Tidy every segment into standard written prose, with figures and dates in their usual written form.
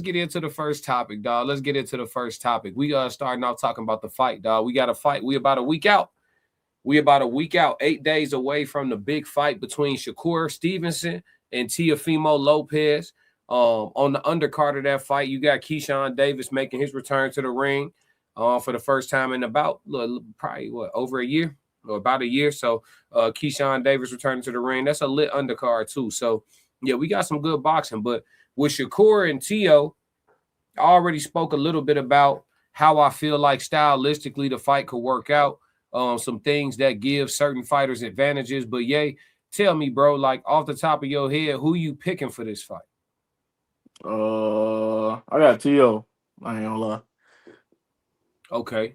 get into the first topic, dog. Let's get into the first topic. We starting off talking about the fight, dog. We got a fight. We about a week out. 8 days away from the big fight between Shakur Stevenson and Teofimo Lopez. On the undercard of that fight, you got Keyshawn Davis making his return to the ring for the first time in about probably over a year or about a year. So Keyshawn Davis returning to the ring. That's a lit undercard too. So yeah, we got some good boxing. But with Shakur and Teo, I already spoke a little bit about how I feel like stylistically the fight could work out. Some things that give certain fighters advantages. But tell me, bro, like off the top of your head, who you picking for this fight? I got Teo. I ain't gonna lie. Okay,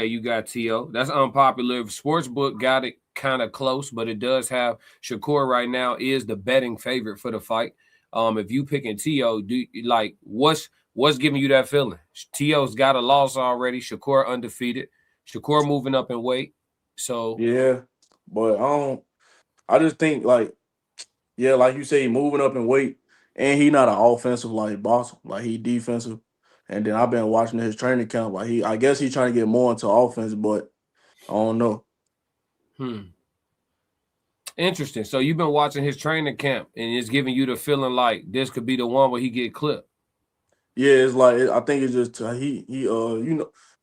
you got Teo. That's unpopular. Sportsbook got it kind of close, but it does have Shakur right now is the betting favorite for the fight. If you picking Teo, what's giving you that feeling? Teo's got a loss already. Shakur undefeated. Shakur moving up in weight. So yeah, but I just think like you say, moving up in weight, and he not an offensive like boss, like he defensive. And then I've been watching his training camp. Like I guess he's trying to get more into offense, but I don't know. Interesting. So you've been watching his training camp, and it's giving you the feeling like this could be the one where he get clipped. Yeah, it's like I think it's just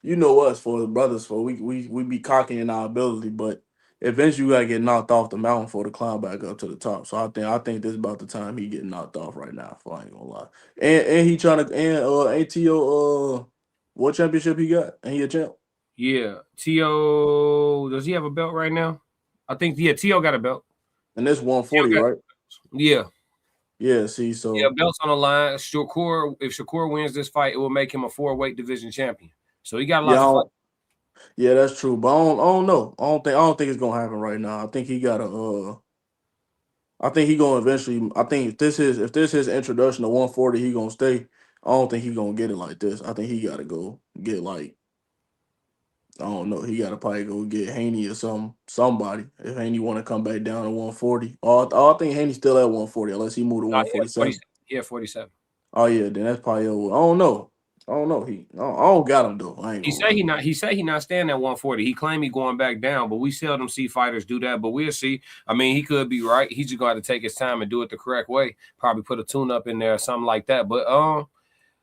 you know us for the brothers, for we be cocky in our ability, but eventually you gotta get knocked off the mountain for to climb back up to the top. So I think this is about the time he getting knocked off right now. If I ain't gonna lie, and he trying to ATO what championship he got? And he a champ. Yeah, Teo, does he have a belt right now? I think Teo got a belt. And this 140, right? Yeah. Yeah, see, so yeah, belts on the line. If Shakur wins this fight, it will make him a 4-weight division champion. So he got a lot to fight. Yeah, that's true. But I don't know. I don't think it's gonna happen right now. I think he gotta I think he gonna eventually I think if this is his introduction to 140, he gonna stay. I don't think he gonna get it like this. I think he gotta go get like I don't know. He gotta probably go get Haney or somebody. If Haney want to come back down to 140. I think Haney's still at 140 unless he moved to 147. Yeah, 47. Oh yeah, then that's probably over. I don't know. I don't got him though. He say he not staying at 140. He claimed he going back down, but we seldom see fighters do that. But we'll see. I mean, he could be right. He's just going to take his time and do it the correct way. Probably put a tune up in there or something like that. But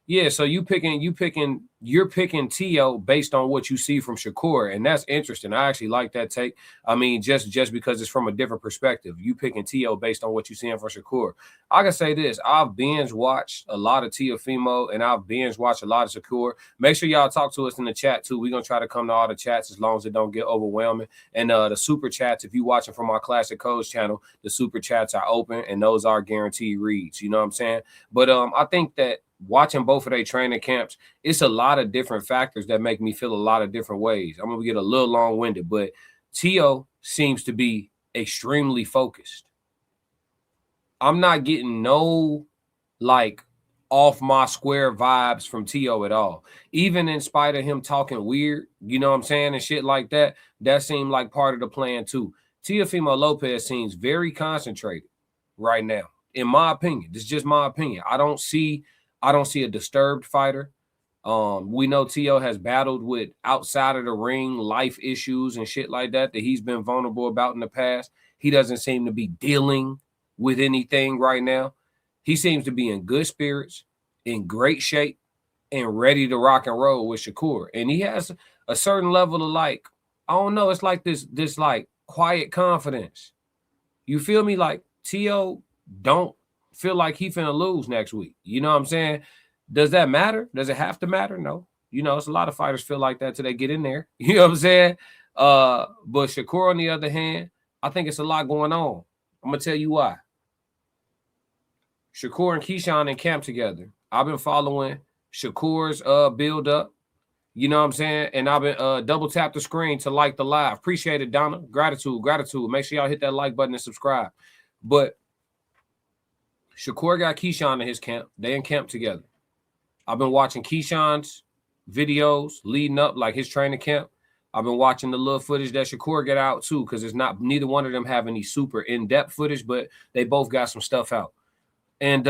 yeah, so you're picking Teo based on what you see from Shakur, and that's interesting. I actually like that take. I mean, just because it's from a different perspective. You picking Teo based on what you seeing from Shakur. I can say this: I've binge watched a lot of Teofimo, and I've binge watched a lot of Shakur. Make sure y'all talk to us in the chat too. We're gonna try to come to all the chats as long as it don't get overwhelming. And the super chats, if you watching from our Classic Codes channel, the super chats are open, and those are guaranteed reads. You know what I'm saying? But I think that watching both of their training camps, it's a lot of different factors that make me feel a lot of different ways. I'm going to get a little long-winded, but Teo seems to be extremely focused. I'm not getting no, like, off my square vibes from Teo at all. Even in spite of him talking weird, you know what I'm saying, and shit like that, that seemed like part of the plan too. Teofimo Lopez seems very concentrated right now, in my opinion. This is just my opinion. I don't see a disturbed fighter. We know Teo has battled with outside of the ring life issues and shit like that he's been vulnerable about in the past. He doesn't seem to be dealing with anything right now. He seems to be in good spirits, in great shape, and ready to rock and roll with Shakur. And he has a certain level of like, I don't know, it's like this like quiet confidence. You feel me? Like Teo don't feel like he finna lose next week. You know what I'm saying? Does that matter? Does it have to matter? No. You know, it's a lot of fighters feel like that till they get in there. You know what I'm saying? But Shakur, on the other hand, I think it's a lot going on. I'm gonna tell you why. Shakur and Keyshawn in camp together. I've been following Shakur's build up. You know what I'm saying? And I've been double tap the screen to like the live. Appreciate it, Donna. Gratitude. Make sure y'all hit that like button and subscribe. But Shakur got Keyshawn in his camp. They in camp together. I've been watching Keyshawn's videos leading up, like his training camp. I've been watching the little footage that Shakur got out too, because it's not neither one of them have any super in-depth footage, but they both got some stuff out. And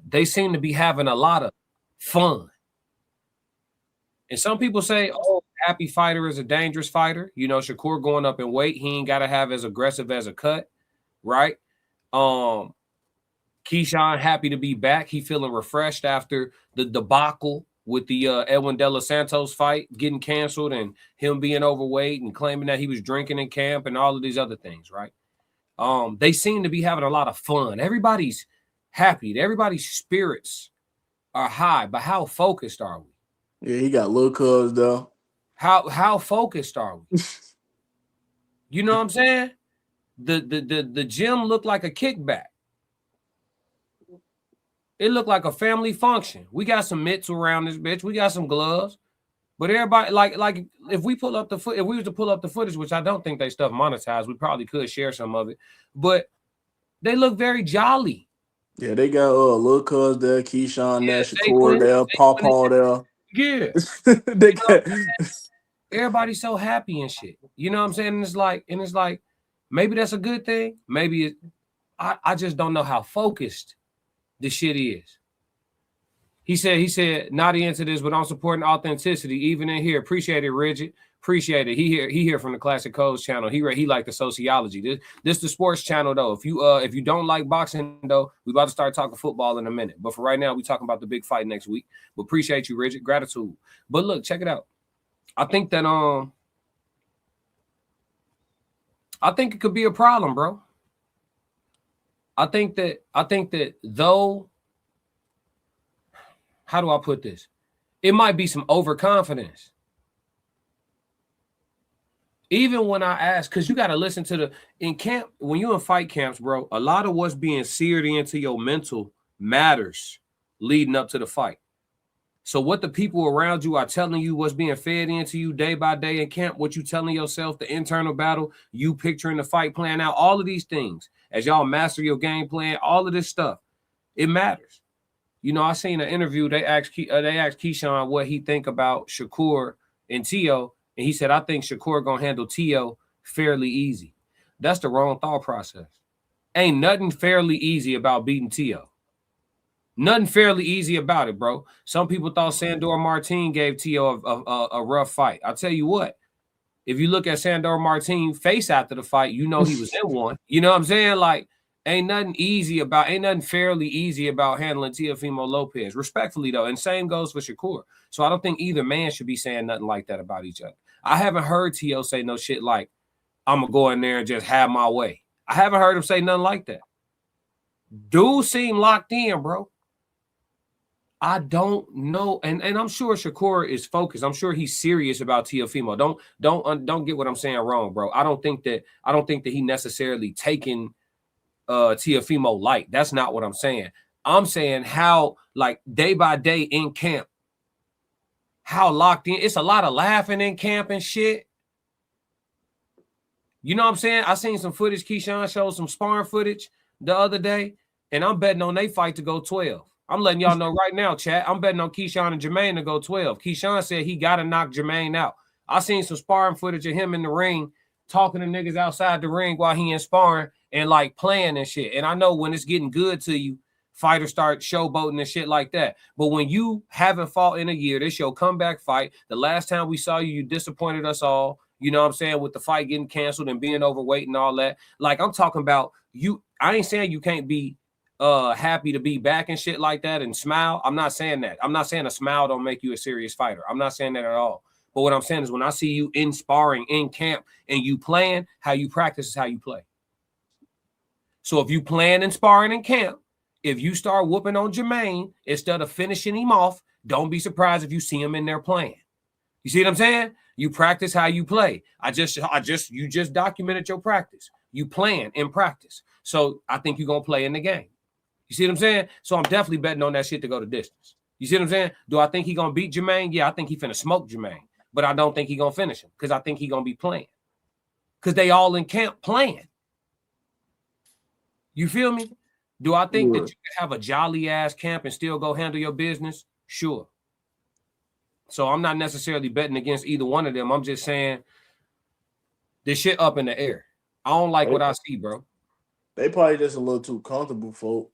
they seem to be having a lot of fun. And some people say, oh, Happy Fighter is a dangerous fighter. You know, Shakur going up in weight, he ain't got to have as aggressive as a cut, right? Keyshawn happy to be back. He feeling refreshed after the debacle with the Edwin De Los Santos fight getting canceled and him being overweight and claiming that he was drinking in camp and all of these other things, right? They seem to be having a lot of fun. Everybody's happy. Everybody's spirits are high, but how focused are we? Yeah, he got little cuz though. How focused are we? You know what I'm saying? The gym looked like a kickback. It looked like a family function. We got some mitts around this bitch. We got some gloves. But everybody, like if we pull up the foot, if we was to pull up the footage, which I don't think they stuff monetized, we probably could share some of it. But they look very jolly. Yeah, they got little cuz there, Keyshawn there, Shakur Saquon, there, Pawpaw there. Yeah. They got everybody's so happy and shit. You know what I'm saying? And it's like, maybe that's a good thing. Maybe I just don't know how focused the shit is. He said, not into this, but I'm supporting authenticity, even in here. Appreciate it, Rigid. Appreciate it. He here from the Classic Codes channel. He like the sociology. This the sports channel though. If you don't like boxing though, we about to start talking football in a minute. But for right now, we talking about the big fight next week. But appreciate you, Rigid. Gratitude. But look, check it out. I think that I think it could be a problem, bro. I think that though, how do I put this? It might be some overconfidence. Even when I ask, because you got to listen to in camp, when you're in fight camps, bro, a lot of what's being seared into your mental matters leading up to the fight. So what the people around you are telling you, what's being fed into you day by day in camp, what you telling yourself, the internal battle, you picturing the fight plan out, all of these things, as y'all master your game plan, all of this stuff, it matters. You know, I seen an interview. They asked Keyshawn what he think about Shakur and Teo, and he said, "I think Shakur gonna handle Teo fairly easy." That's the wrong thought process. Ain't nothing fairly easy about beating Teo. Nothing fairly easy about it, bro. Some people thought Sandor Martin gave Teo a rough fight. I'll tell you what. If you look at Sandor Martin's face after the fight, you know he was in one. You know what I'm saying? Like, ain't nothing fairly easy about handling Teofimo Lopez. Respectfully, though, and same goes for Shakur. So I don't think either man should be saying nothing like that about each other. I haven't heard Teo say no shit like, I'm going to go in there and just have my way. I haven't heard him say nothing like that. Dude seemed locked in, bro. I don't know, and I'm sure Shakur is focused. I'm sure he's serious about Teofimo. Don't get what I'm saying wrong, bro. I don't think that he necessarily taking Teofimo light. That's not what I'm saying. I'm saying how, like, day by day in camp, how locked in. It's a lot of laughing in camp and shit. You know what I'm saying? I seen some footage. Keyshawn showed some sparring footage the other day, and I'm betting on they fight to go 12. I'm letting y'all know right now, chat. I'm betting on Keyshawn and Jermaine to go 12. Keyshawn said he got to knock Jermaine out. I seen some sparring footage of him in the ring talking to niggas outside the ring while he in sparring and, like, playing and shit. And I know when it's getting good to you, fighters start showboating and shit like that. But when you haven't fought in a year, this your comeback fight. The last time we saw you, you disappointed us all. You know what I'm saying? With the fight getting canceled and being overweight and all that. Like, I'm talking about you. I ain't saying you can't be happy to be back and shit like that and smile. I'm not saying that. I'm not saying a smile don't make you a serious fighter. I'm not saying that at all. But what I'm saying is when I see you in sparring, in camp, and you playing, how you practice is how you play. So if you playing and sparring in camp, if you start whooping on Jermaine instead of finishing him off, don't be surprised if you see him in there playing. You see what I'm saying? You practice how you play. You just documented your practice. You playing in practice. So I think you're gonna play in the game. You see what I'm saying? So I'm definitely betting on that shit to go the distance. You see what I'm saying? Do I think he gonna beat Jermaine? Yeah, I think he finna smoke Jermaine, but I don't think he gonna finish him because I think he gonna be playing. Because they all in camp playing. You feel me? Do I think that you can have a jolly ass camp and still go handle your business? Sure. So I'm not necessarily betting against either one of them. I'm just saying this shit up in the air. I don't like what I see, bro. They probably just a little too comfortable, folk.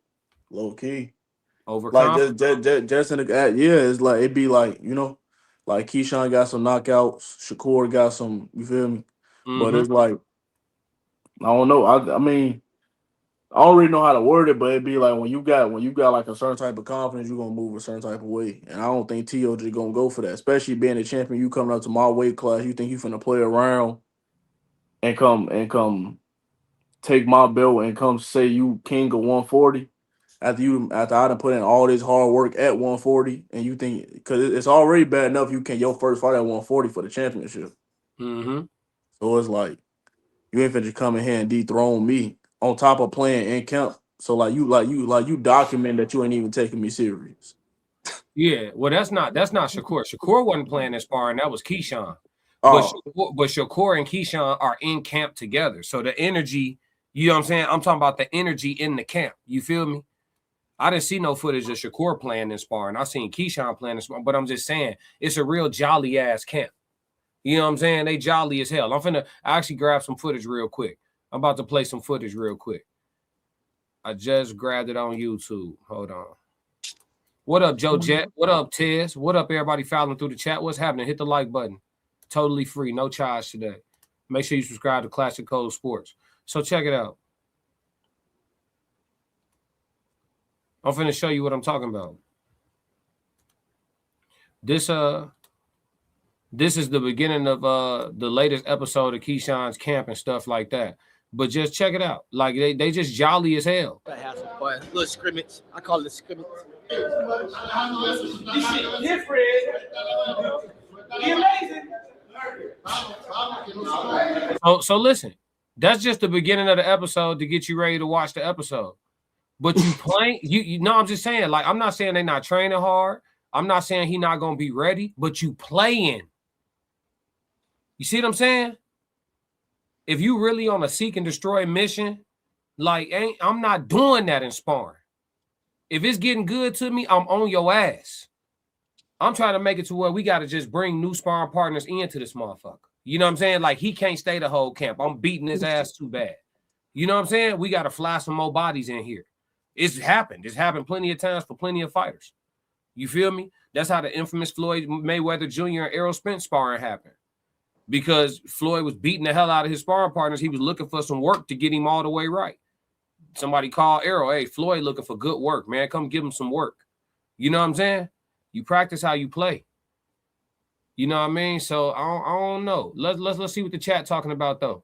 Low key. Like Overconfident. just in the it's like it'd be like like Keyshawn got some knockouts, Shakur got some. You feel me? But Mm-hmm. it's like I don't know. I mean I don't really know how to word it, but it'd be like when you got like a certain type of confidence, you're gonna move a certain type of way. And I don't think T.O. just gonna go for that, especially being a champion. You coming up to my weight class, you think you finna play around and come take my belt and come say you king of 140 after I done put in all this hard work at 140, and you think because it's already bad enough you can your first fight at 140 for the championship. Mm-hmm. So it's like you ain't finna come in here and dethrone me on top of playing in camp. So like you document that you ain't even taking me serious. Yeah. Well, that's not Shakur. Shakur wasn't playing in sparring. That was Keyshawn. But Oh, Shakur and Keyshawn are in camp together. So the energy, you know what I'm saying? I'm talking about the energy in the camp. You feel me? I didn't see no footage of Shakur playing in sparring. I seen Keyshawn playing in sparring, but I'm just saying it's a real jolly ass camp. You know what I'm saying? They jolly as hell. I actually grab some footage real quick. I'm about to play some footage real quick. I just grabbed it on YouTube. Hold on. What up, Joe Jet? What up, Tez? What up, everybody filing through the chat? What's happening? Hit the like button. Totally free, no charge today. Make sure you subscribe to Classic Code Sports. So check it out. I'm finna show you what I'm talking about. This is the beginning of the latest episode of Keyshawn's camp and stuff like that. But just check it out. Like they just jolly as hell. I have some fun. A little scrimmage. I call it a scrimmage. This shit different. Be amazing. So listen, that's just the beginning of the episode to get you ready to watch the episode. But you playing, you know, I'm just saying, like, I'm not saying they're not training hard. I'm not saying he's not gonna be ready, but you playing. You see what I'm saying? If you really on a seek and destroy mission, like I'm not doing that in sparring. If it's getting good to me, I'm on your ass. I'm trying to make it to where we got to just bring new sparring partners into this motherfucker. You know what I'm saying? Like he can't stay the whole camp. I'm beating his ass too bad. You know what I'm saying? We got to fly some more bodies in here. It's happened. It's happened plenty of times for plenty of fighters. You feel me? That's how the infamous Floyd Mayweather Jr. and Errol Spence sparring happened. Because Floyd was beating the hell out of his sparring partners. He was looking for some work to get him all the way right. Somebody called Errol, hey, Floyd looking for good work, man. Come give him some work. You know what I'm saying? You practice how you play. You know what I mean? So I don't know. Let's see what the chat talking about though.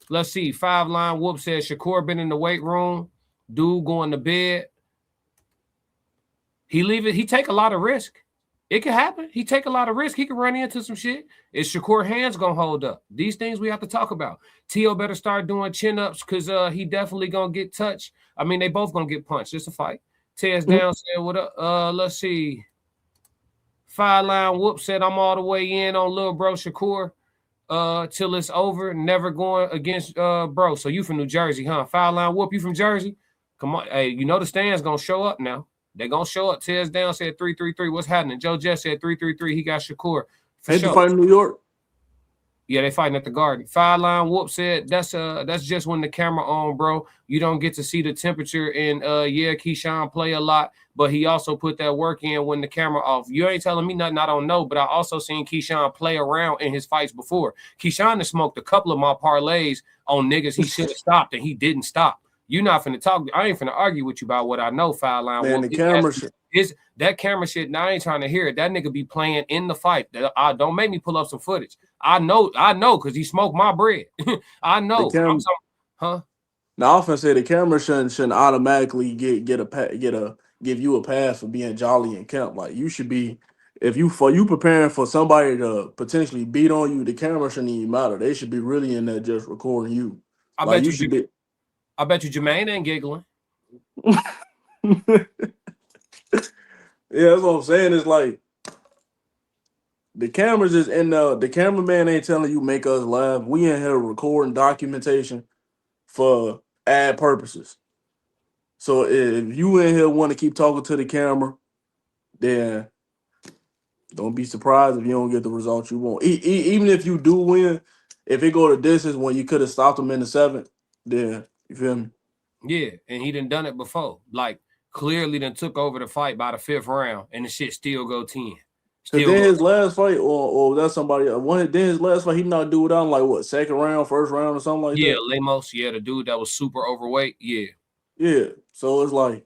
Let's see. 5 Line Whoop says Shakur been in the weight room. Dude going to bed. He take a lot of risk. It could happen. He take a lot of risk. He could run into some shit. Is Shakur hands gonna hold up? These things we have to talk about. T.O. better start doing chin-ups because he definitely gonna get touched. I mean, they both gonna get punched. It's a fight. Tez down said, what up? Let's see. 5 Line Whoop said, I'm all the way in on little bro Shakur till it's over. Never going against bro. So you from New Jersey, huh? 5 Line Whoop, you from Jersey? Come on. Hey, you know the stand's gonna show up now. They're going to show up. Tez down said 333. What's happening? Joe Jess said 333. He got Shakur. ain't sure. Fight in New York? Yeah, they fighting at the Garden. 5 Line Whoop said that's just when the camera on, bro. You don't get to see the temperature. And yeah, Keyshawn play a lot, but he also put that work in when the camera off. You ain't telling me nothing I don't know, but I also seen Keyshawn play around in his fights before. Keyshawn has smoked a couple of my parlays on niggas he should have stopped and he didn't stop. You're not finna talk. I ain't finna argue with you about what I know, 5 Line. Man, the camera shit. That camera shit. Now I ain't trying to hear it. That nigga be playing in the fight. Don't make me pull up some footage. I know, because he smoked my bread. I know. Huh? Now, I often say the camera shouldn't automatically give you a pass for being jolly in camp. Like you should be, if you preparing for somebody to potentially beat on you, the camera shouldn't even matter. They should be really in there just recording you. I bet you should be. I bet you Jermaine ain't giggling. Yeah, that's what I'm saying. It's like the cameras is in the cameraman ain't telling you make us laugh. We in here recording documentation for ad purposes. So if you in here want to keep talking to the camera, then don't be surprised if you don't get the result you want. Even if you do win, if it go to distance when you could have stopped them in the 7th, then you feel me? Yeah, and he done it before. Like clearly then took over the fight by the 5th round, and the shit still go 10. Because then his last fight, or that's somebody. Then his last fight, he knocked dude out in like what, 2nd round, 1st round, or something like that. Yeah, Lemos. Yeah, the dude that was super overweight. Yeah. Yeah. So it's like,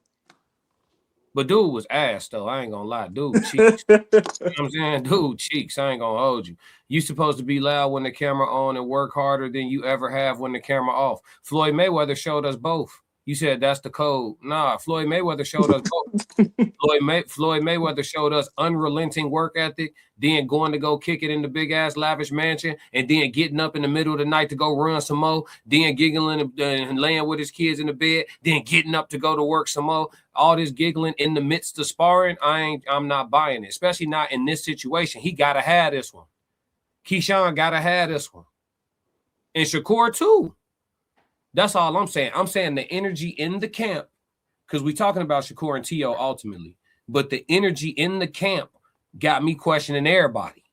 but dude was ass though. I ain't gonna lie, dude cheeks. You know what I'm saying? Dude cheeks. I ain't gonna hold you. You supposed to be loud when the camera on and work harder than you ever have when the camera off. Floyd Mayweather showed us both. You said that's the code. Nah, Floyd Mayweather showed us both. Floyd Mayweather showed us unrelenting work ethic, then going to go kick it in the big ass lavish mansion, and then getting up in the middle of the night to go run some more, then giggling and laying with his kids in the bed, then getting up to go to work some more. All this giggling in the midst of sparring, I'm not buying it, especially not in this situation. He gotta have this one. Keyshawn gotta have this one, and Shakur too. That's all I'm saying. I'm saying the energy in the camp, because we're talking about Shakur and Tio ultimately, but the energy in the camp got me questioning everybody.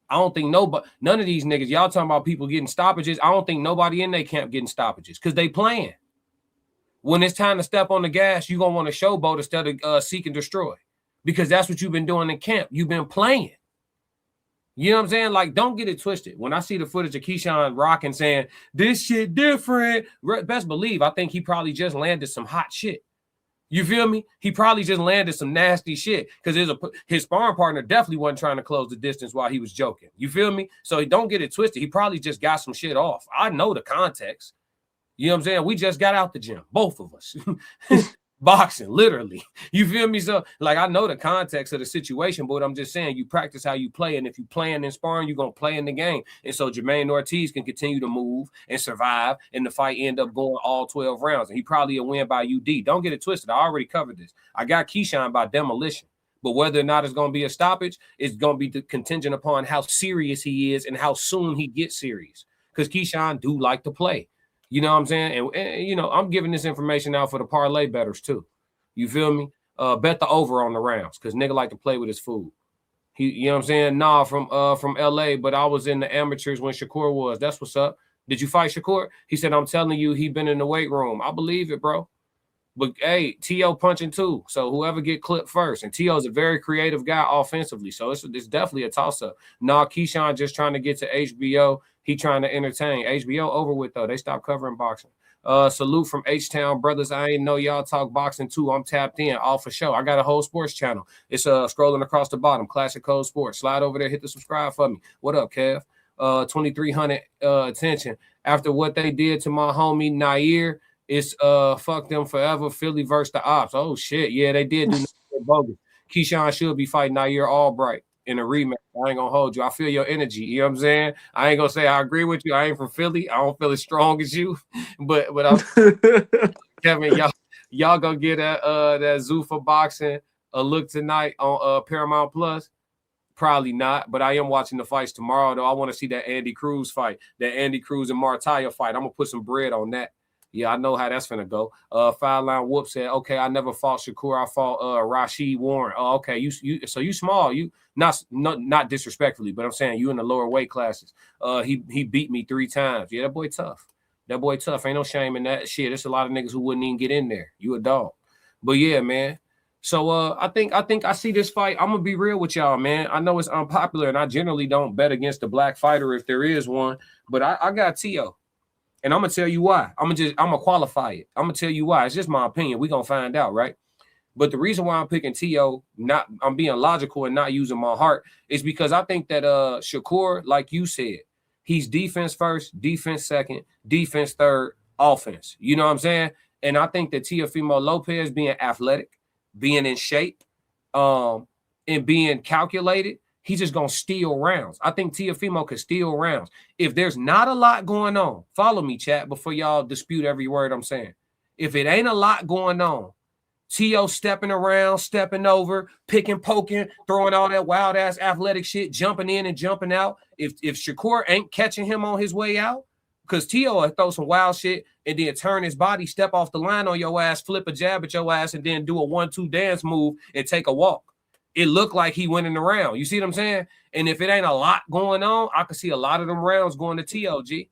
I don't think none of these niggas, y'all talking about people getting stoppages. I don't think nobody in their camp getting stoppages because they playing. When it's time to step on the gas, you're going to want to showboat instead of seek and destroy, because that's what you've been doing in camp. You've been playing. You know what I'm saying? Like, don't get it twisted. When I see the footage of Keyshawn rocking saying, this shit different, best believe I think he probably just landed some hot shit. You feel me? He probably just landed some nasty shit because his sparring partner definitely wasn't trying to close the distance while he was joking. You feel me? So don't get it twisted. He probably just got some shit off. I know the context. You know what I'm saying? We just got out the gym, both of us. Boxing, literally. You feel me? So, like, I know the context of the situation, but I'm just saying you practice how you play, and if you playing in sparring, you're going to play in the game. And so Jermaine Ortiz can continue to move and survive, and the fight end up going all 12 rounds, and he probably will win by UD. Don't get it twisted. I already covered this. I got Keyshawn by demolition, but whether or not it's going to be a stoppage, it's going to be contingent upon how serious he is and how soon he gets serious, because Keyshawn do like to play. You know what I'm saying? And, you know, I'm giving this information out for the parlay bettors too. You feel me? Bet the over on the rounds, because nigga like to play with his food. You know what I'm saying? Nah, from LA, but I was in the amateurs when Shakur was. That's what's up. Did you fight Shakur? He said, I'm telling you, he been in the weight room. I believe it, bro. But hey, T.O. punching too. So whoever get clipped first. And T.O.'s a very creative guy offensively. So it's definitely a toss-up. Nah, Keyshawn just trying to get to HBO. He trying to entertain. HBO over with, though. They stopped covering boxing. Salute from H-Town brothers. I ain't know y'all talk boxing too. I'm tapped in, all for show. I got a whole sports channel. It's scrolling across the bottom. Classic Code Sports. Slide over there, hit the subscribe for me. What up, Kev? 2,300 attention. After what they did to my homie Nair, it's fuck them forever. Philly versus the Ops. Oh shit, yeah, they did do bogus. Keyshawn should be fighting Nair Albright in a rematch. I ain't gonna hold you. I feel your energy. You know what I'm saying? I ain't gonna say I agree with you. I ain't from Philly. I don't feel as strong as you, but I'm Kevin. Y'all gonna get that Zuffa boxing a look tonight on Paramount Plus? Probably not, but I am watching the fights tomorrow though. I want to see that Andy Cruz fight, that Andy Cruz and Martaya fight. I'm gonna put some bread on that. Yeah, I know how that's gonna go. Foul line whoop said, okay, I never fought Shakur. I fought Rashid Warren. Oh, okay, so you small. You not disrespectfully, but I'm saying you in the lower weight classes. He beat me 3 times. Yeah, that boy tough. That boy tough. Ain't no shame in that shit. There's a lot of niggas who wouldn't even get in there. You a dog. But yeah, man. So I think I see this fight. I'm gonna be real with y'all, man. I know it's unpopular, and I generally don't bet against the black fighter if there is one, but I got T.O. And I'm gonna tell you why. I'm gonna qualify it. I'm gonna tell you why. It's just my opinion. We're gonna find out, right? But the reason why I'm picking T.O., I'm being logical and not using my heart, is because I think that Shakur, like you said, he's defense first, defense second, defense third, offense. You know what I'm saying? And I think that Teofimo Lopez being athletic, being in shape, and being calculated, he's just going to steal rounds. I think Teofimo could steal rounds. If there's not a lot going on, follow me, chat, before y'all dispute every word I'm saying. If it ain't a lot going on, T.O. stepping around, stepping over, picking, poking, throwing all that wild-ass athletic shit, jumping in and jumping out. If Shakur ain't catching him on his way out, because T.O. will throw some wild shit and then turn his body, step off the line on your ass, flip a jab at your ass, and then do a 1-2 dance move and take a walk. It looked like he winning the round. You see what I'm saying? And if it ain't a lot going on, I could see a lot of them rounds going to TLG.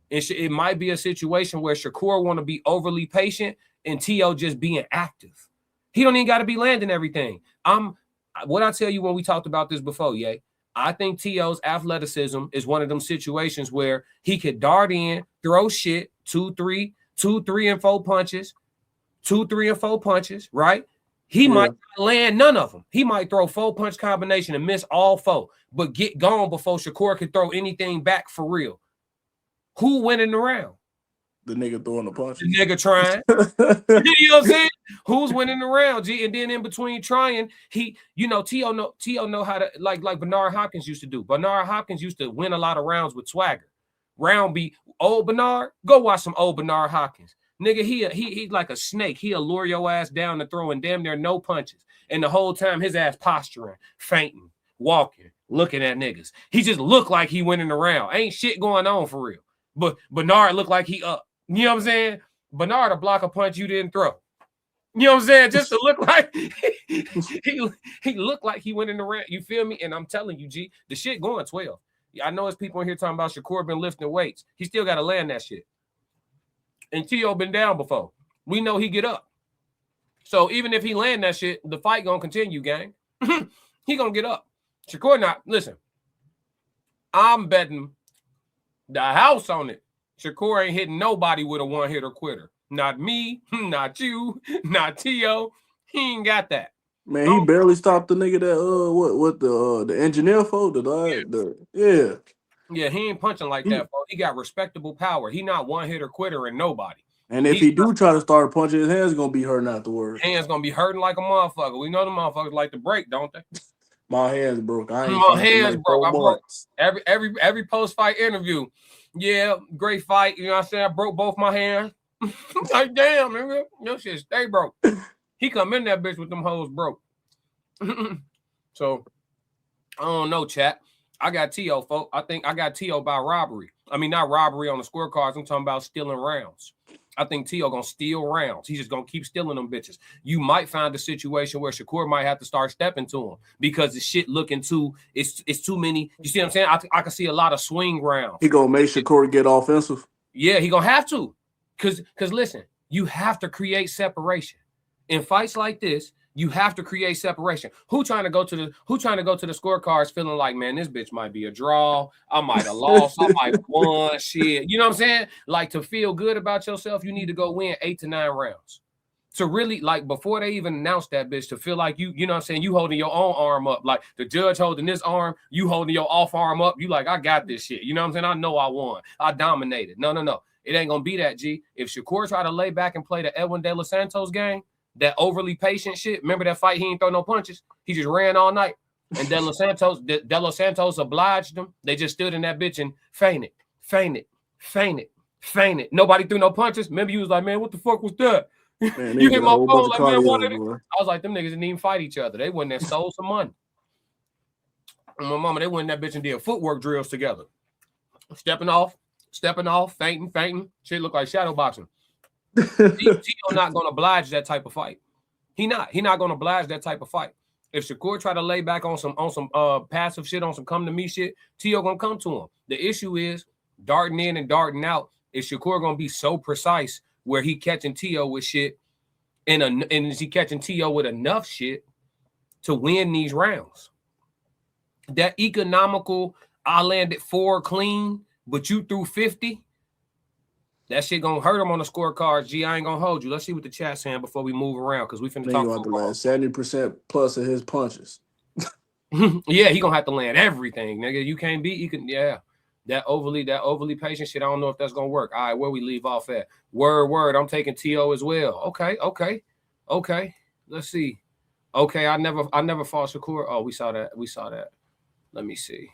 It might be a situation where Shakur want to be overly patient and T.O. just being active. He don't even got to be landing everything. What I tell you when we talked about this before, Ye, I think T.O.'s athleticism is one of them situations where he could dart in, throw shit, 2, 3, and 4 punches, 2, 3, and 4 punches, right? He might not land none of them. He might throw 4-punch combination and miss all 4, but get gone before Shakur could throw anything back for real. Who winning the round? The nigga throwing the punches. The nigga trying. You know what I'm saying? Who's winning the round, G? And then in between trying, T.O. know how to, like Bernard Hopkins used to do. Bernard Hopkins used to win a lot of rounds with swagger. Round be old Bernard, go watch some old Bernard Hopkins. Nigga, he like a snake. He'll lure your ass down to throwing damn near no punches. And the whole time his ass posturing, fainting, walking, looking at niggas. He just looked like he winning the round. Ain't shit going on for real. But Bernard looked like he up. You know what I'm saying? Bernard will block a punch you didn't throw. You know what I'm saying? Just to look like he looked like he went in the round. You feel me? And I'm telling you, G, the shit going 12. I know it's people in here talking about Shakur been lifting weights. He still got to land that shit. And T.O. been down before. We know he get up. So even if he land that shit, the fight gonna continue, gang. He gonna get up. Shakur not. Listen, I'm betting the house on it. Shakur ain't hitting nobody with a one-hitter quitter. Not me, not you, not T.O. He ain't got that. Man, he barely stopped the nigga that the engineer for Yeah, he ain't punching like that, bro. He got respectable power. He not one-hitter quitter and nobody. And if he do try to start punching, his hands gonna be hurting afterwards. Hands gonna be hurting like a motherfucker. We know the motherfuckers like to break, don't they? My hands broke. My hands broke. I broke every post-fight interview. Yeah, great fight. You know what I'm saying? I broke both my hands. Like, damn, nigga. Your shit stay broke. He come in that bitch with them hoes broke. So, I don't know, chat. I got T.O., folks. I think I got T.O. by robbery. I mean, not robbery on the scorecards. I'm talking about stealing rounds. I think T.O. gonna steal rounds. He's just gonna keep stealing them bitches. You might find a situation where Shakur might have to start stepping to him because the shit looking too, it's too many. You see what I'm saying? I can see a lot of swing rounds. He gonna make Shakur get offensive. Yeah, he gonna have to. Cause listen, you have to create separation. In fights like this, you have to create separation. Who trying to go to the scorecards feeling like, man, this bitch might be a draw. I might have lost. I might have won. Shit. You know what I'm saying? Like, to feel good about yourself, you need to go win 8 to 9 rounds. To really, like, before they even announce that bitch, to feel like you know what I'm saying, you holding your own arm up. Like the judge holding this arm, you holding your off arm up. You like, I got this shit. You know what I'm saying? I know I won. I dominated. No. It ain't gonna be that, G. If Shakur try to lay back and play the Edwin De Los Santos game, that overly patient shit. Remember that fight? He ain't throw no punches. He just ran all night. And De Los Santos obliged him. They just stood in that bitch and fainted. Nobody threw no punches. Remember, you was like, man, what the fuck was that? Man, you hit my phone like, man, what? I was like, them niggas didn't even fight each other. They went there, stole some money. And my mama, they went in that bitch and did footwork drills together. Stepping off, fainting. Shit look like shadow boxing. T.O. not gonna oblige that type of fight. He not gonna oblige that type of fight. If Shakur try to lay back on some passive shit, on some come to me shit, T.O. gonna come to him. The issue is darting in and darting out. Is Shakur gonna be so precise where he catching T.O. with shit, and is he catching T.O. with enough shit to win these rounds? That economical, I landed 4 clean, but you threw 50. That shit gonna hurt him on the scorecards. G, I ain't gonna hold you. Let's see what the chat's saying before we move around, because we finna talk about 70% plus of his punches. Yeah, he gonna have to land everything, nigga. You can't beat. You can, yeah. That overly patient shit. I don't know if that's gonna work. All right, where we leave off at? Word. I'm taking T.O. as well. Okay. Let's see. Okay, I never fought Shakur. Oh, we saw that. Let me see.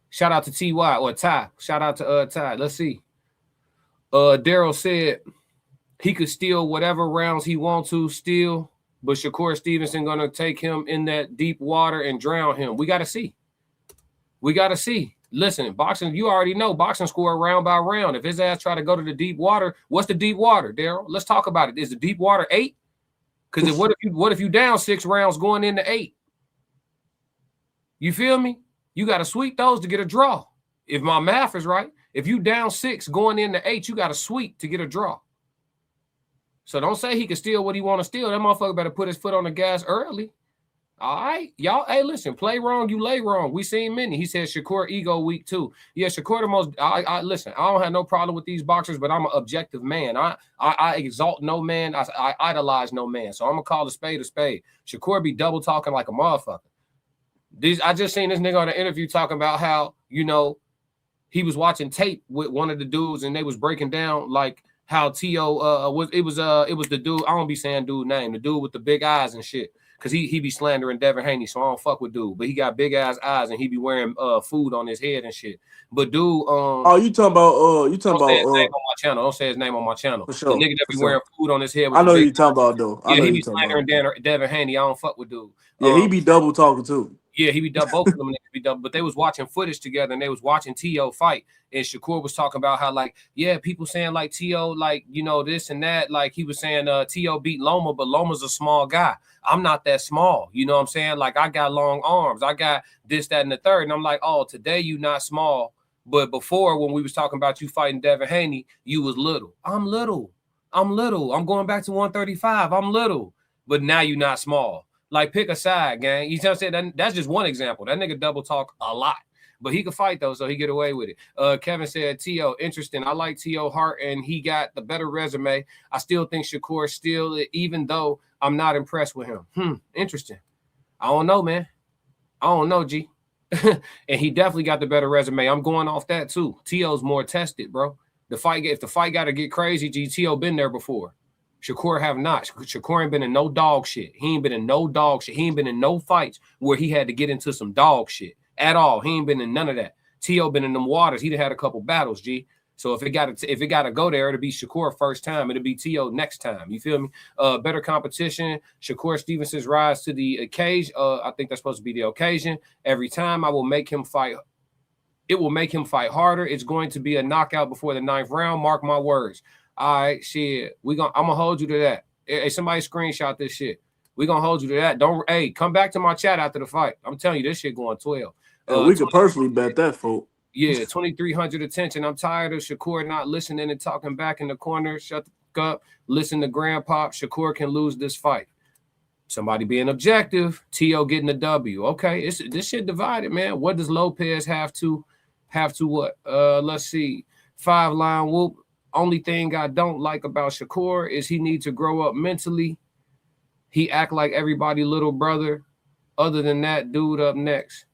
Shout out to T.Y. or Ty. Shout out to Ty. Let's see. Daryl said he could steal whatever rounds he wants to steal, but Shakur Stevenson gonna take him in that deep water and drown him. We gotta see. Listen, boxing, you already know boxing score round by round. If his ass try to go to the deep water, what's the deep water, Daryl? Let's talk about it. Is the deep water 8? Because what if you down 6 rounds going into 8? You feel me? You got to sweep those to get a draw. If my math is right, if you down 6 going into 8, you got to sweep to get a draw. So don't say he can steal what he want to steal. That motherfucker better put his foot on the gas early. All right, y'all. Hey, listen, play wrong, you lay wrong. We seen many. He said Shakur ego weak too. Yeah, Shakur the most. I listen. I don't have no problem with these boxers, but I'm an objective man. I exalt no man. I idolize no man. So I'm gonna call a spade a spade. Shakur be double talking like a motherfucker. I just seen this nigga on an interview talking about how he was watching tape with one of the dudes and they was breaking down like how T.O. was the dude. I don't be saying dude name, the dude with the big eyes and shit. Cause he be slandering Devin Haney, so I don't fuck with dude. But he got big ass eyes and he be wearing food on his head and shit. But dude, you talking about don't say his name on my channel. Don't say his name on my channel. For sure, the nigga that be wearing food on his head. I know you talking about though. Yeah, he be slandering Devin Haney. I don't fuck with dude. Yeah, he be double talking too. Yeah, he be double. Both of them niggas be double. But they was watching footage together and they was watching T.O. fight. And Shakur was talking about how people saying like T.O. this and that. Like he was saying T.O. beat Loma, but Loma's a small guy. I'm not that small. You know what I'm saying? Like I got long arms. I got this, that, and the third. And I'm like, oh, today you not small. But before when we was talking about you fighting Devin Haney, you was little. I'm little. I'm going back to 135. I'm little. But now you not small. Like pick a side, gang. You know what I'm saying? That's just one example. That nigga double talk a lot. But he could fight though, so he get away with it. Kevin said, T.O. interesting. I like T.O. Hart, and he got the better resume. I still think Shakur still, even though I'm not impressed with him. Interesting. I don't know, man. I don't know, G. And he definitely got the better resume. I'm going off that too. T.O.'s more tested, bro. If the fight got to get crazy, G, T.O. been there before. Shakur have not. Shakur ain't been in no dog shit. He ain't been in no dog shit. He ain't been in no fights where he had to get into some dog shit at all. He ain't been in none of that. T.O. been in them waters. He'd had a couple battles, G. So if it got to go there, it'll be Shakur first time. It'll be T.O. next time. You feel me? Better competition. Shakur Stevenson's rise to the occasion. I think that's supposed to be the occasion. Every time I will make him fight. It will make him fight harder. It's going to be a knockout before the 9th round. Mark my words. All right, shit. I'm gonna hold you to that. Hey, somebody screenshot this shit. We gonna hold you to that. Come back to my chat after the fight. I'm telling you, this shit going 12. We could personally bet that, folks. Yeah, 2,300 attention. I'm tired of Shakur not listening and talking back in the corner. Shut the fuck up. Listen to Grandpop. Shakur can lose this fight. Somebody being objective. T.O. getting a W. Okay, this shit divided, man. What does Lopez have to what? Let's see. 5-line whoop. Only thing I don't like about Shakur is he needs to grow up mentally. He act like everybody little brother. Other than that, dude up next.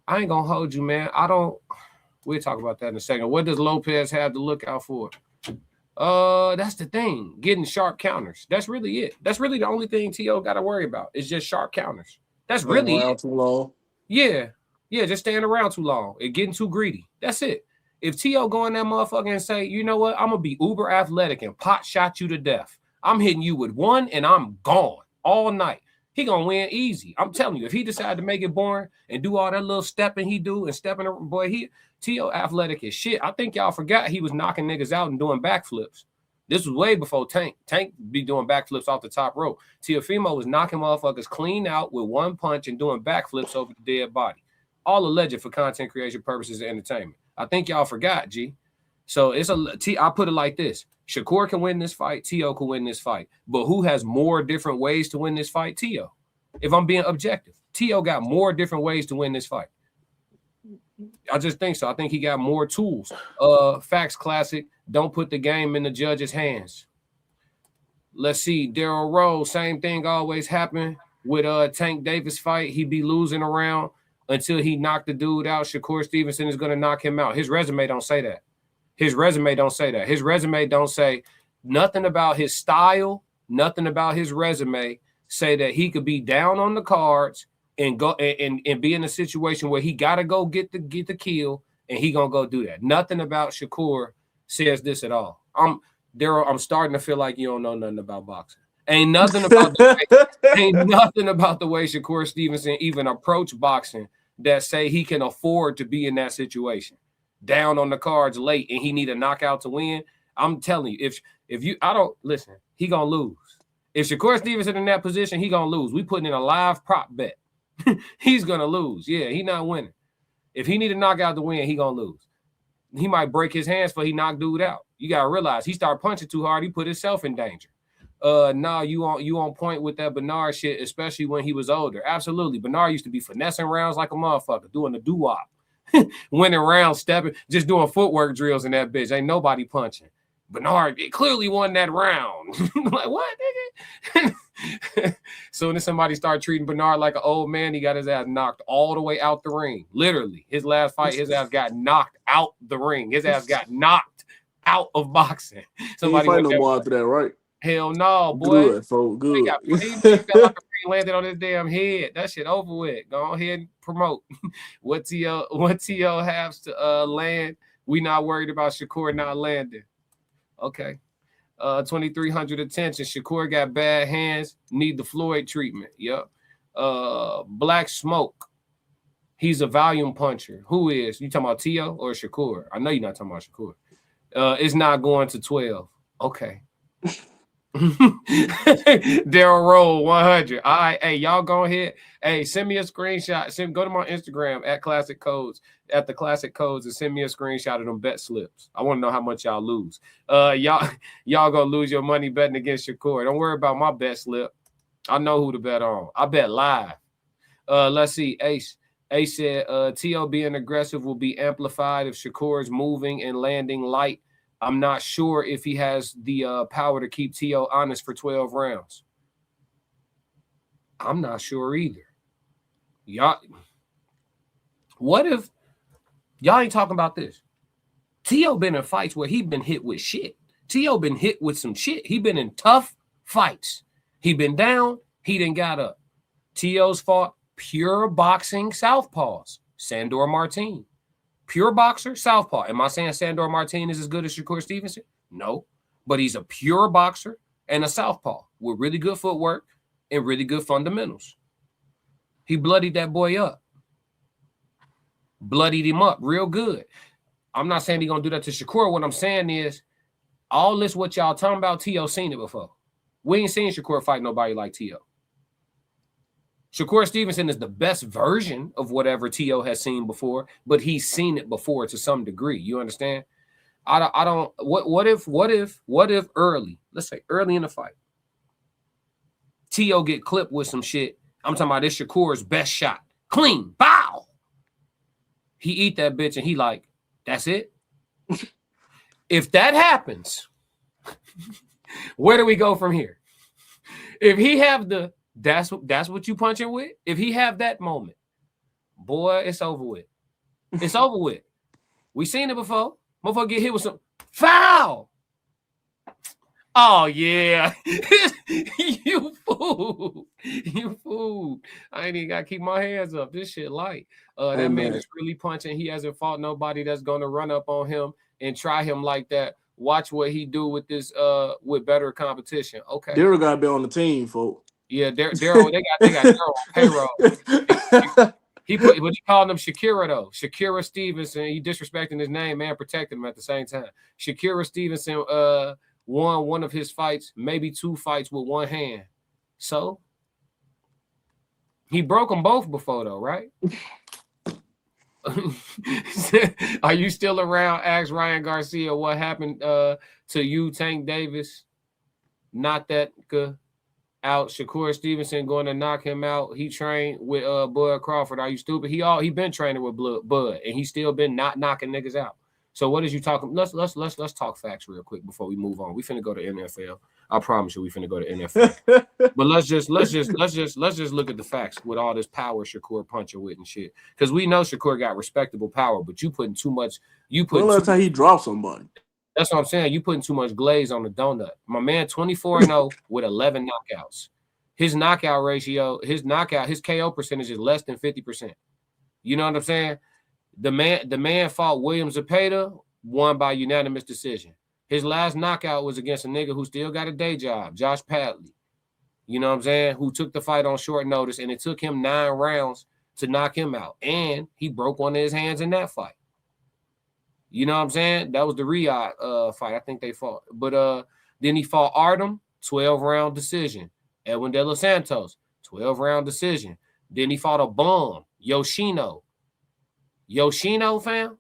I ain't gonna hold you, man. We'll talk about that in a second. What does Lopez have to look out for? That's the thing. Getting sharp counters. That's really it. That's really the only thing T.O. got to worry about. It's just sharp counters. That's really it. Too long. Yeah, just staying around too long and getting too greedy. That's it. If T.O. go in that motherfucker and say, you know what, I'm going to be uber athletic and pot shot you to death. I'm hitting you with one and I'm gone all night. He going to win easy. I'm telling you, if he decide to make it boring and do all that little stepping he do and stepping, boy, T.O. athletic as shit. I think y'all forgot he was knocking niggas out and doing backflips. This was way before Tank. Tank be doing backflips off the top rope. Teofimo was knocking motherfuckers clean out with one punch and doing backflips over the dead body. All alleged for content creation purposes and entertainment. I think y'all forgot, G. So I put it like this. Shakur can win this fight. T.O. can win this fight. But who has more different ways to win this fight? T.O. If I'm being objective. T.O. got more different ways to win this fight. I just think so. I think he got more tools. Facts classic. Don't put the game in the judge's hands. Let's see. Daryl Rose, same thing always happened with Tank Davis fight. He be losing around until he knocked the dude out. Shakur Stevenson is going to knock him out. His resume don't say that. His resume don't say that. His resume don't say nothing about his style, nothing about his resume. Say that he could be down on the cards and go and be in a situation where he got to go get the kill, and he going to go do that. Nothing about Shakur says this at all. Daryl, I'm starting to feel like you don't know nothing about boxing. Ain't nothing about the way Shakur Stevenson even approach boxing that say he can afford to be in that situation. Down on the cards late and he need a knockout to win. I'm telling you, if you listen, he gonna lose. If Shakur Stevenson in that position, he gonna lose. We putting in a live prop bet. He's gonna lose. Yeah, he not winning. If he need a knockout to win, he gonna lose. He might break his hands for he knock dude out. You gotta realize he started punching too hard. He put himself in danger. Nah, you on point with that Bernard shit, especially when he was older. Absolutely. Bernard used to be finessing rounds like a motherfucker, doing the doo-wop. Winning rounds, stepping, just doing footwork drills in that bitch. Ain't nobody punching. Bernard clearly won that round. Like, what, nigga? Soon as somebody started treating Bernard like an old man, he got his ass knocked all the way out the ring. Literally. His last fight, his ass got knocked out the ring. His ass got knocked out of boxing. Somebody he ain't fight no more after that, right? Hell no, boy. Good, folks. Good. He felt like a landed on his damn head. That shit over with. Go ahead and promote. What T.O. has to land. We not worried about Shakur not landing. Okay. 2,300 attention. Shakur got bad hands. Need the Floyd treatment. Yep. Black Smoke. He's a volume puncher. Who is? You talking about T.O. or Shakur? I know you're not talking about Shakur. It's not going to 12. Okay. Daryl Roll 100. All right, hey, y'all go ahead. Hey, send me a screenshot. Go to my Instagram at Classic Codes, at the Classic Codes, and send me a screenshot of them bet slips. I want to know how much y'all lose. Y'all gonna lose your money betting against Shakur. Don't worry about my bet slip. I know who to bet on. I bet live. Let's see. Ace said T.O. being aggressive will be amplified if Shakur's moving and landing light. I'm not sure if he has the power to keep T.O. honest for 12 rounds. I'm not sure either. Y'all, what if y'all ain't talking about this? T.O. been in fights where he been hit with shit. T.O. been hit with some shit. He been in tough fights. He been down. He done got up. T.O.'s fought pure boxing southpaws. Sandor Martin. Pure boxer, southpaw. Am I saying Sandor Martin is as good as Shakur Stevenson? No. But he's a pure boxer and a southpaw with really good footwork and really good fundamentals. He bloodied that boy up. Bloodied him up real good. I'm not saying he's going to do that to Shakur. What I'm saying is, all this what y'all talking about, T.O. seen it before. We ain't seen Shakur fight nobody like T.O. Shakur Stevenson is the best version of whatever T.O. has seen before, but he's seen it before to some degree. You understand? What if early, let's say early in the fight, T.O. get clipped with some shit. I'm talking about this Shakur's best shot. Clean. Bow. He eat that bitch and he like, that's it? If that happens, where do we go from here? If he have the That's what you punching with. If he have that moment, boy, it's over with. It's over with. We seen it before. Motherfucker get hit with some foul. Oh yeah, you fool, you fool. I ain't even gotta keep my hands up. This shit light. That man is really punching. He hasn't fought nobody that's gonna run up on him and try him like that. Watch what he do with this. With better competition. Okay, Daryl gotta be on the team, folks. Yeah, Daryl, they got Daryl on payroll. He called him Shakira though. Shakura Stevenson. He disrespecting his name and protecting him at the same time. Shakura Stevenson won one of his fights, maybe two fights with one hand. So he broke them both before though, right? Are you still around? Ask Ryan Garcia what happened to you, Tank Davis. Not that good. Out. Shakur Stevenson going to knock him out. He trained with Bud Crawford. Are you stupid? He been training with Bud, and he still been not knocking niggas out. So what is you talking? Let's talk facts real quick before we move on. We finna go to NFL. I promise you, we finna go to NFL. But let's just look at the facts with all this power Shakur punching with and shit. Because we know Shakur got respectable power, but you putting too much. Last time he dropped somebody. That's what I'm saying. You putting too much glaze on the donut. My man, 24-0 with 11 knockouts. His knockout ratio, his KO percentage is less than 50%. You know what I'm saying? The man fought William Zepeda, won by unanimous decision. His last knockout was against a nigga who still got a day job, Josh Padley. You know what I'm saying? Who took the fight on short notice, and it took him 9 rounds to knock him out. And he broke one of his hands in that fight. You know what I'm saying? That was the Riyadh fight. I think they fought. But then he fought Artem, 12-round decision. Edwin De Los Santos, 12-round decision. Then he fought a bum, Yoshino, fam.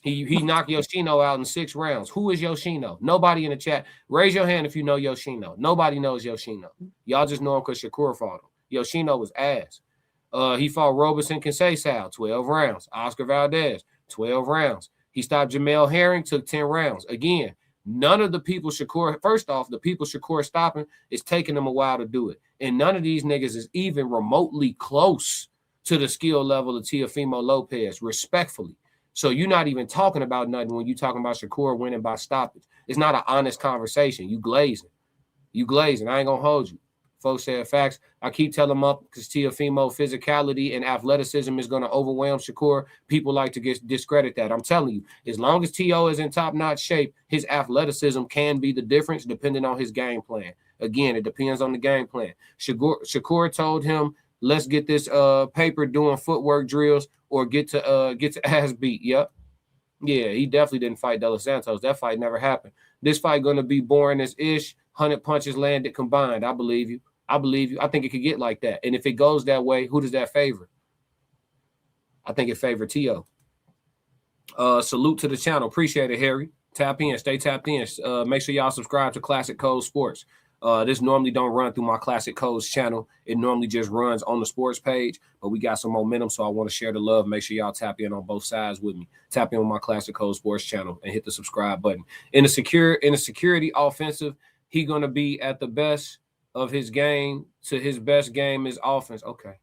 He knocked Yoshino out in 6 rounds. Who is Yoshino? Nobody in the chat. Raise your hand if you know Yoshino. Nobody knows Yoshino. Y'all just know him because Shakur fought him. Yoshino was ass. He fought Roberson Conceição, 12 rounds. Oscar Valdez, 12 rounds. He stopped Jamel Herring, took 10 rounds. Again, none of the people Shakur, first off, the people Shakur stopping, is taking them a while to do it. And none of these niggas is even remotely close to the skill level of Teofimo Lopez, respectfully. So you're not even talking about nothing when you're talking about Shakur winning by stoppage. It's not an honest conversation. You glazing. You glazing. I ain't going to hold you. Folks said facts. I keep telling them up because Teofimo physicality and athleticism is going to overwhelm Shakur. People like to discredit that. I'm telling you, as long as T.O. is in top-notch shape, his athleticism can be the difference depending on his game plan. Again, it depends on the game plan. Shakur told him, let's get this paper doing footwork drills or get to ass beat. Yep. Yeah, he definitely didn't fight De Los Santos. That fight never happened. This fight going to be boring as ish. 100 punches landed combined. I believe you. I believe you. I think it could get like that. And if it goes that way, who does that favor? I think it favors T.O. Salute to the channel. Appreciate it, Harry. Tap in. Stay tapped in. Make sure y'all subscribe to Classic Code Sports. This normally don't run through my Classic Codes channel. It normally just runs on the sports page, but we got some momentum, so I want to share the love. Make sure y'all tap in on both sides with me. Tap in on my Classic Code Sports channel and hit the subscribe button. In the security offensive, he gonna be at the best of his game to his best game is offense. Okay.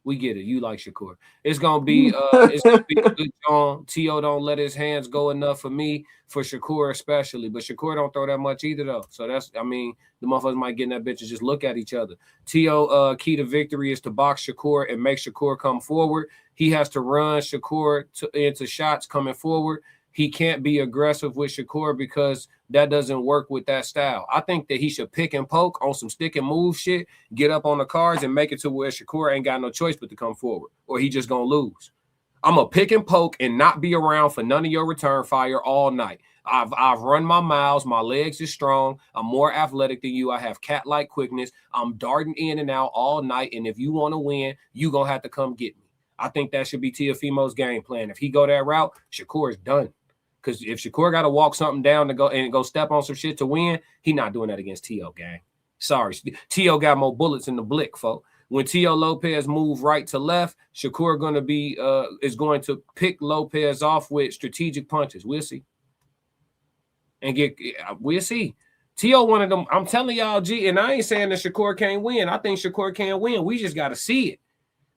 We get it. You like Shakur. It's gonna be a good John. T.O. don't let his hands go enough for me, for Shakur especially. But Shakur don't throw that much either, though. So that's, I mean, the motherfuckers might get in that bitch and just look at each other. T.O. Key to victory is to box Shakur and make Shakur come forward. He has to run Shakur into shots coming forward. He can't be aggressive with Shakur because that doesn't work with that style. I think that he should pick and poke on some stick and move shit, get up on the cards and make it to where Shakur ain't got no choice but to come forward, or he just gonna lose. I'm gonna pick and poke and not be around for none of your return fire all night. I've run my miles. My legs is strong. I'm more athletic than you. I have cat-like quickness. I'm darting in and out all night. And if you want to win, you gonna have to come get me. I think that should be Teofimo's game plan. If he go that route, Shakur is done. Because if Shakur got to walk something down to go step on some shit to win, he not doing that against T.O., gang. Sorry. T.O. got more bullets in the blick, folks. When T.O. Lopez move right to left, Shakur is going to pick Lopez off with strategic punches. We'll see. We'll see. T.O. one of them. I'm telling y'all, G, and I ain't saying that Shakur can't win. I think Shakur can win. We just got to see it.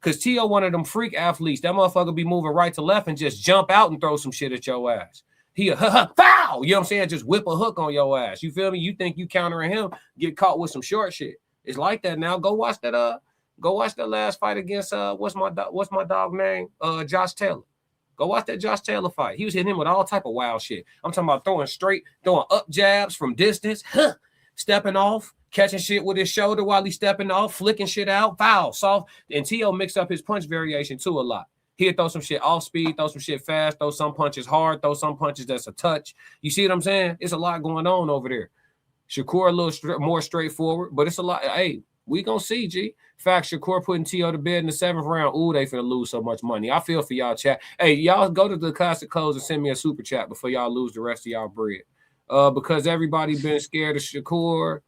Because T.O. one of them freak athletes. That motherfucker be moving right to left and just jump out and throw some shit at your ass. He foul, you know what I'm saying? Just whip a hook on your ass. You feel me? You think you countering him, get caught with some short shit. It's like that now. Go watch that last fight against what's my dog name? Josh Taylor. Go watch that Josh Taylor fight. He was hitting him with all type of wild shit. I'm talking about throwing up jabs from distance, stepping off, catching shit with his shoulder while he's stepping off, flicking shit out, foul, soft. And T.O. mixed up his punch variation too a lot. He'll throw some shit off speed, throw some shit fast, throw some punches hard, throw some punches that's a touch. You see what I'm saying? It's a lot going on over there. Shakur a little more straightforward, but it's a lot. Hey, we gonna see, G. Fact, Shakur putting T.O. to bed in the 7th round. Ooh, they finna lose so much money. I feel for y'all, chat. Hey, y'all go to the Classic Codes and send me a super chat before y'all lose the rest of y'all bread. Because everybody been scared of Shakur.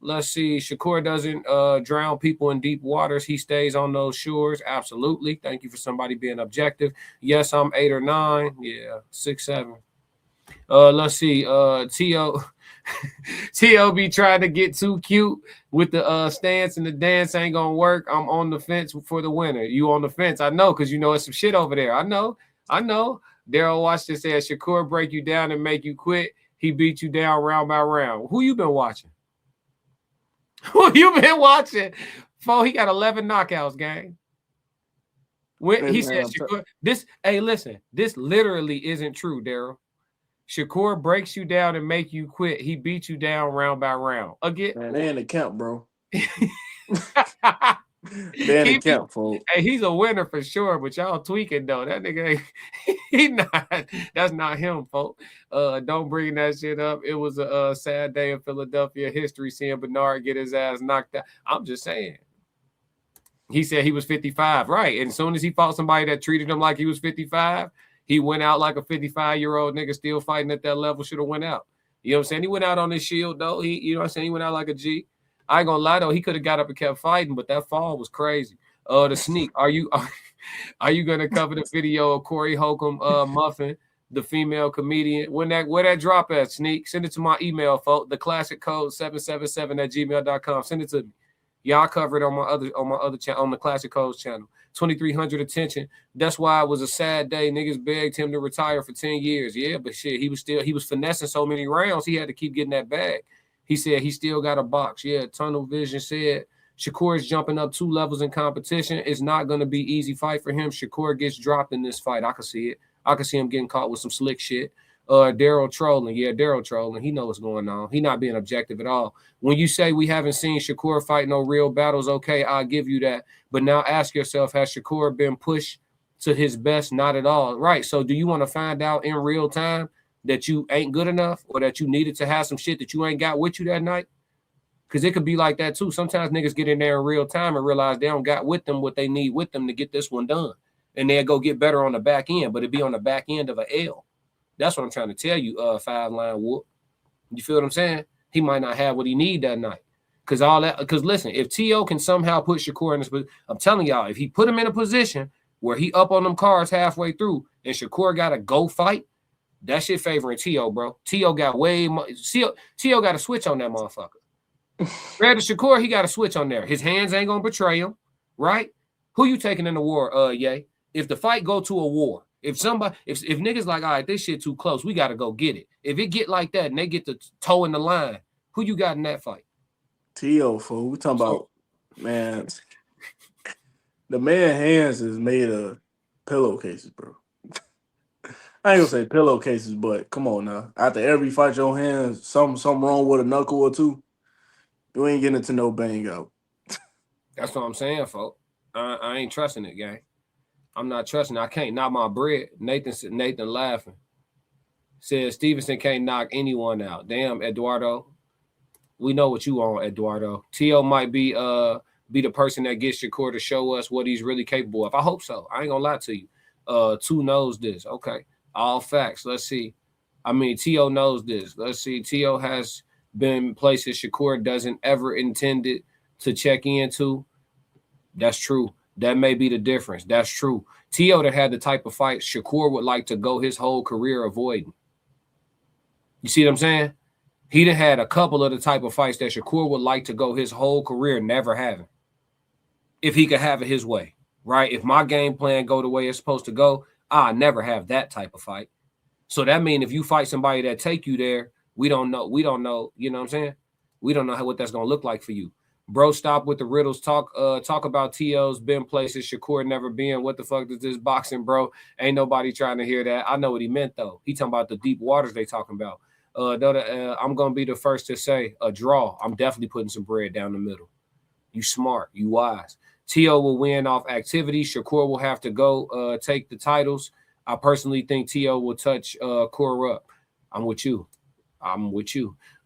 Let's see. Shakur doesn't drown people in deep waters. He stays on those shores. Absolutely. Thank you for somebody being objective. Yes, I'm 8 or 9. Yeah, 6, 7. Let's see. T.O. be trying to get too cute with the stance and the dance ain't gonna work. I'm on the fence for the winner. You on the fence? I know, because you know it's some shit over there. I know. Daryl Washington said Shakur break you down and make you quit. He beat you down round by round. Who you been watching? Who you been watching? He got 11 knockouts, gang. When he said Shakur, listen, this literally isn't true, Daryl. Shakur breaks you down and make you quit. He beats you down round by round. Again, man, they in the camp, bro. They in the camp, folks. Hey, he's a winner for sure, but y'all tweaking though. That nigga, he not. That's not him, folks. Don't bring that shit up. It was a sad day in Philadelphia history seeing Bernard get his ass knocked out. I'm just saying. He said he was 55, right? And as soon as he fought somebody that treated him like he was 55, He went out like a 55-year-old nigga still fighting at that level. Should have went out. You know what I'm saying? He went out on his shield though. You know what I'm saying? He went out like a G. I ain't gonna lie though. He could have got up and kept fighting, but that fall was crazy. The sneak. Are you gonna cover the video of Corey Holcomb Muffin, the female comedian? Where that drop at, Sneak? Send it to my email, folks. The classic code 777@gmail.com. Send it to me. Y'all cover it on my other channel, on the Classic Codes channel. 2,300 attention. That's why it was a sad day. Niggas begged him to retire for 10 years. Yeah, but shit, he was finessing so many rounds. He had to keep getting that bag. He said he still got a box. Yeah, Tunnel Vision said Shakur is jumping up 2 levels in competition. It's not going to be easy fight for him. Shakur gets dropped in this fight. I can see it. I can see him getting caught with some slick shit. Daryl trolling. Yeah, Daryl trolling. He knows what's going on. He not being objective at all. When you say we haven't seen Shakur fight no real battles, okay, I'll give you that. But now ask yourself, has Shakur been pushed to his best? Not at all. Right. So do you want to find out in real time that you ain't good enough or that you needed to have some shit that you ain't got with you that night? Because it could be like that too. Sometimes niggas get in there in real time and realize they don't got with them what they need with them to get this one done. And they'll go get better on the back end, but it'd be on the back end of an L. That's what I'm trying to tell you, 5-line whoop. You feel what I'm saying? He might not have what he need that night. Because listen, if T.O. can somehow put Shakur in this position, I'm telling y'all, if he put him in a position where he up on them cards halfway through and Shakur got to go fight, that shit favoring T.O., bro. T.O. got way more. T.O. got a switch on that motherfucker. Rather Shakur, he got a switch on there. His hands ain't going to betray him, right? Who you taking in the war, Ye? If the fight go to a war, if niggas like, all right, this shit too close, we got to go get it. If it get like that and they get the toe in the line, who you got in that fight? T.O., fool. We talking about, man, the man hands is made of pillowcases, bro. I ain't gonna say pillowcases, but come on now. After every fight, your hands, something wrong with a knuckle or two, you ain't getting into no bang out. That's what I'm saying, folks. I ain't trusting it, gang. I'm not trusting it. I can't knock my bread. Nathan laughing. Says Stevenson can't knock anyone out. Damn, Eduardo. We know what you on, Eduardo. T.O. might be the person that gets Shakur to show us what he's really capable of. I hope so. I ain't gonna lie to you. 2 knows this. Okay. All facts. Let's see. I mean, T.O. knows this. Let's see. T.O. has been places Shakur doesn't ever intended to check into. That's true. That may be the difference. That's true. T.O. that had the type of fight Shakur would like to go his whole career avoiding. You see what I'm saying? He done had a couple of the type of fights that Shakur would like to go his whole career never having. If he could have it his way, right? If my game plan go the way it's supposed to go, I'll never have that type of fight. So that means if you fight somebody that take you there, we don't know, you know what I'm saying? We don't know what that's going to look like for you. Bro, stop with the riddles. Talk about T.O.'s been places Shakur never been. What the fuck is this boxing, bro? Ain't nobody trying to hear that. I know what he meant, though. He talking about the deep waters they talking about. I'm going to be the first to say a draw. I'm definitely putting some bread down the middle. You smart. You wise. T.O. will win off activity. Shakur will have to go take the titles. I personally think T.O. will touch Core up. I'm with you.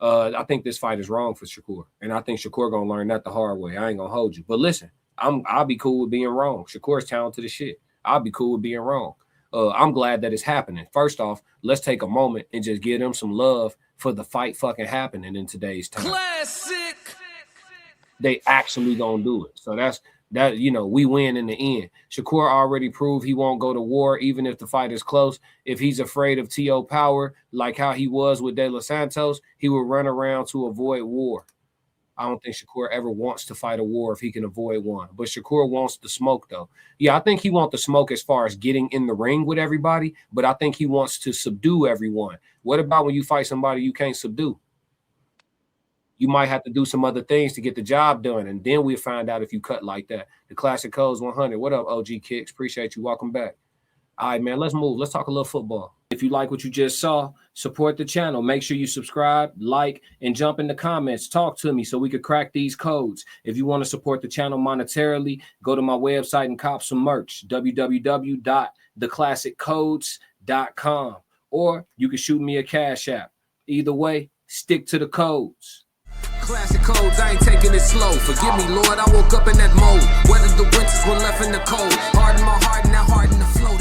I think this fight is wrong for Shakur, and I think Shakur gonna learn that the hard way. I ain't gonna hold you, but listen, I'll be cool with being wrong. Shakur's talented as shit. I'll be cool with being wrong. I'm glad that it's happening. First off, let's take a moment and just give them some love for the fight fucking happening in today's time. Classic. They actually gonna do it. So that, we win in the end. Shakur already proved he won't go to war, even if the fight is close. If he's afraid of T.O. power, like how he was with De Los Santos, he will run around to avoid war. I don't think Shakur ever wants to fight a war if he can avoid one. But Shakur wants the smoke, though. Yeah, I think he wants the smoke as far as getting in the ring with everybody, but I think he wants to subdue everyone. What about when you fight somebody you can't subdue? You might have to do some other things to get the job done, and then we'll find out if you cut like that. The Classic Codes 100. What up, OG Kicks? Appreciate you. Welcome back. All right, man, let's move. Let's talk a little football. If you like what you just saw, support the channel. Make sure you subscribe, like, and jump in the comments. Talk to me so we could crack these codes. If you want to support the channel monetarily, go to my website and cop some merch, www.theclassiccodes.com. Or you can shoot me a Cash App. Either way, stick to the codes. Classic codes, I ain't taking it slow. Forgive me, Lord, I woke up in that mode. Weathered the winters when left in the cold. Harden my heart, now harden the flow.